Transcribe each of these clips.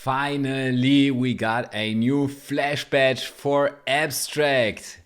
Finally, we got a new flash badge for Abstract.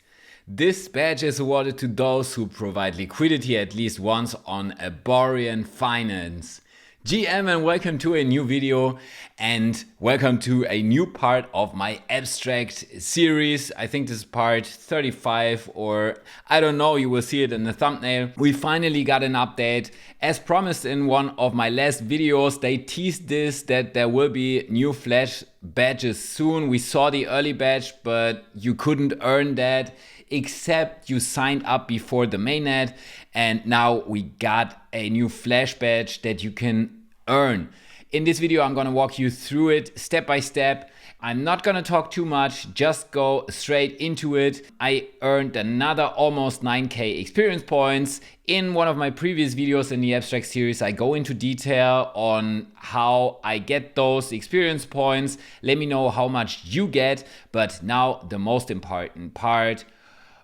This badge is awarded to those who provide liquidity at least once on Aborean Finance. GM, and welcome to a new video and welcome to a new part of my Abstract series. I think this is part 35 or I don't know, you will see it in the thumbnail. We finally got an update. As promised in one of my last videos, they teased this that there will be new flash badges soon. We saw the early badge, but you couldn't earn that except you signed up before the mainnet, and now we got a new flash badge that you can earn. In this video, I'm gonna walk you through it step by step. I'm not gonna talk too much, just go straight into it. I earned another almost 9k experience points. In one of my previous videos in the Abstract series, I go into detail on how I get those experience points. Let me know how much you get, but now the most important part,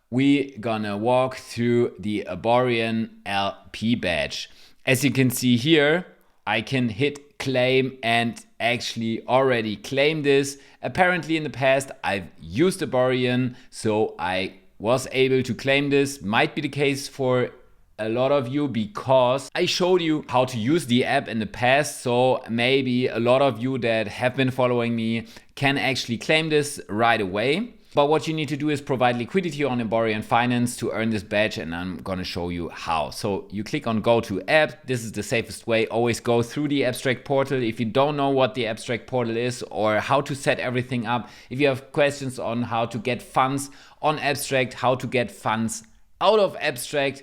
we gonna walk through the Aborean LP badge. As you can see here, I can hit claim and actually already claim this. Apparently in the past I've used Aborean, so I was able to claim this. Might be the case for a lot of you because I showed you how to use the app in the past, so maybe a lot of you that have been following me can actually claim this right away. But what you need to do is provide liquidity on Aborean Finance to earn this badge, and I'm gonna show you how. So you click on go to app. This is the safest way. Always go through the Abstract portal. If you don't know what the Abstract portal is or how to set everything up, if you have questions on how to get funds on Abstract, how to get funds out of Abstract,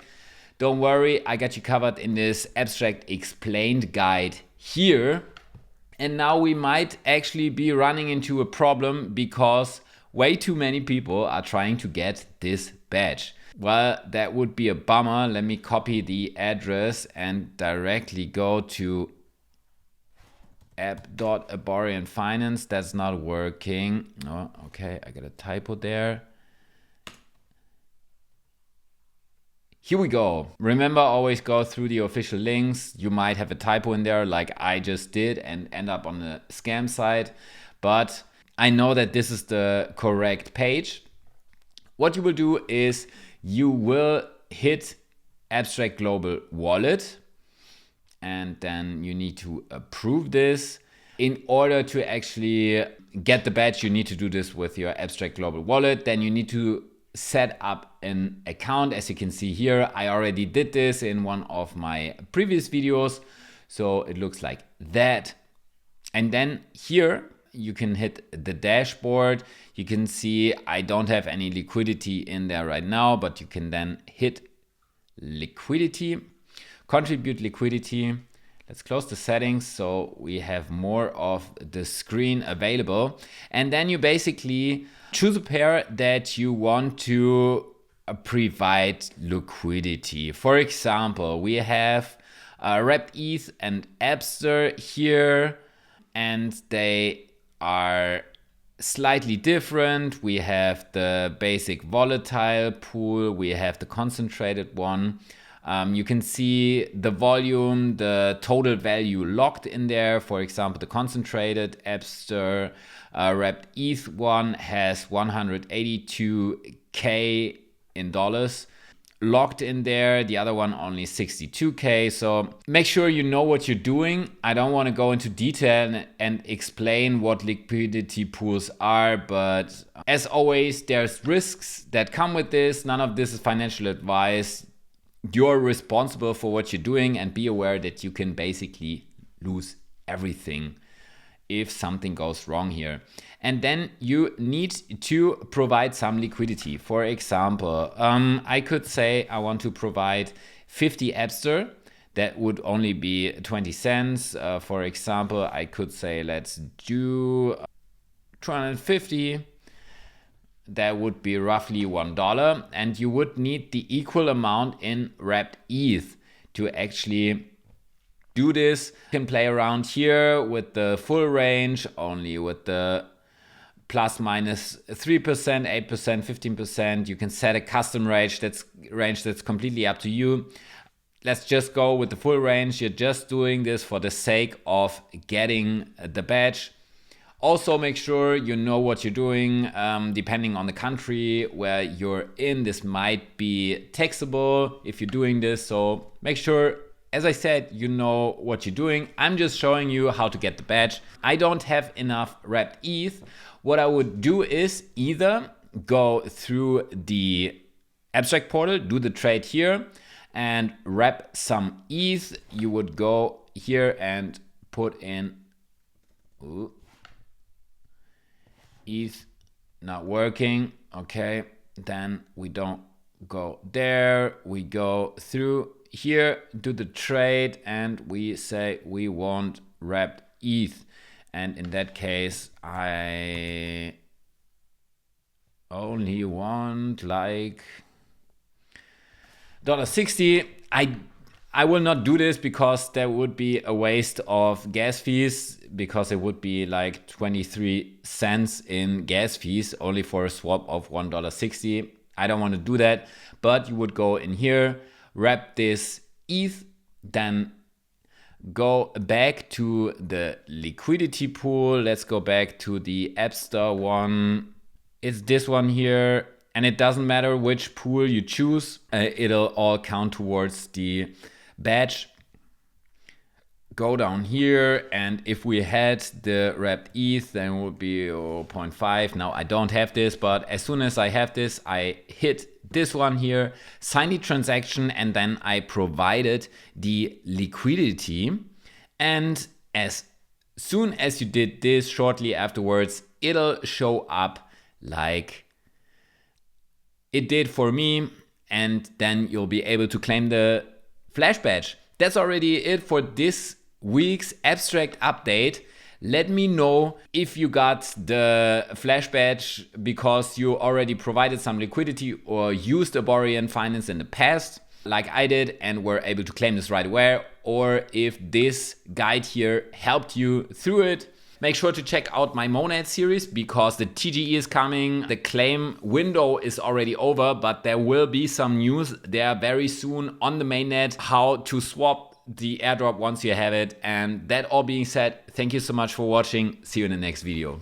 don't worry, I got you covered in this Abstract explained guide here. And now we might actually be running into a problem because way too many people are trying to get this badge. Well, that would be a bummer. Let me copy the address and directly go to app.aborean finance. That's not working. Oh, okay, I got a typo there. Here we go. Remember, always go through the official links. You might have a typo in there like I just did and end up on the scam site, but I know that this is the correct page. What you will do is you will hit Abstract Global Wallet, and then you need to approve this. In order to actually get the badge, you need to do this with your Abstract Global Wallet. Then you need to set up an account. As you can see here, I already did this in one of my previous videos. So it looks like that. And then here, you can hit the dashboard. You can see I don't have any liquidity in there right now, but you can then hit liquidity, contribute liquidity. Let's close the settings so we have more of the screen available. And then you basically choose a pair that you want to provide liquidity. For example, we have wrapped ETH and Abster here, and they are slightly different. We have the basic volatile pool, we have the concentrated one. You can see the volume, the total value locked in there. For example, the concentrated Abster wrapped ETH one has 182k in dollars locked in there. The other one only 62k. So make sure you know what you're doing. I don't want to go into detail and explain what liquidity pools are, but as always, there's risks that come with this. None of this is financial advice. You're responsible for what you're doing, and be aware that you can basically lose everything if something goes wrong here. And then you need to provide some liquidity. For example, I could say I want to provide 50 Abster. That would only be 20 cents. For example, I could say let's do 250. That would be roughly $1. And you would need the equal amount in wrapped ETH to actually do this. You can play around here with the full range, only with the plus minus 3%, 8%, 15%. You can set a custom range that's completely up to you. Let's just go with the full range. You're just doing this for the sake of getting the badge. Also, make sure you know what you're doing. Depending on the country where you're in, this might be taxable if you're doing this. So make sure, as I said, you know what you're doing. I'm just showing you how to get the badge. I don't have enough wrapped ETH. What I would do is either go through the abstract portal, do the trade here, and wrap some ETH. You would go here and put in ETH not working. Okay, then we don't go there. We go through here, do the trade, and we say we want wrapped ETH. And in that case, I only want like $1.60. I will not do this because there would be a waste of gas fees, because it would be like 23 cents in gas fees only for a swap of $1.60. I don't want to do that, but you would go in here, wrap this ETH, then go back to the liquidity pool. Let's go back to the App Store one. It's this one here, and it doesn't matter which pool you choose. It'll all count towards the badge. Go down here, and if we had the wrapped ETH, then it would be 0.5. Now I don't have this, but as soon as I have this, I hit this one here, sign the transaction, and then I provided the liquidity. And as soon as you did this, shortly afterwards, it'll show up like it did for me, and then you'll be able to claim the Flash badge. That's already it for this week's abstract update. Let me know if you got the Flash badge because you already provided some liquidity or used Aborean Finance in the past, like I did, and were able to claim this right away, or if this guide here helped you through it. Make sure to check out my Monad series because the TGE is coming. The claim window is already over, but there will be some news there very soon on the mainnet, how to swap the airdrop once you have it. And that all being said, thank you so much for watching. See you in the next video.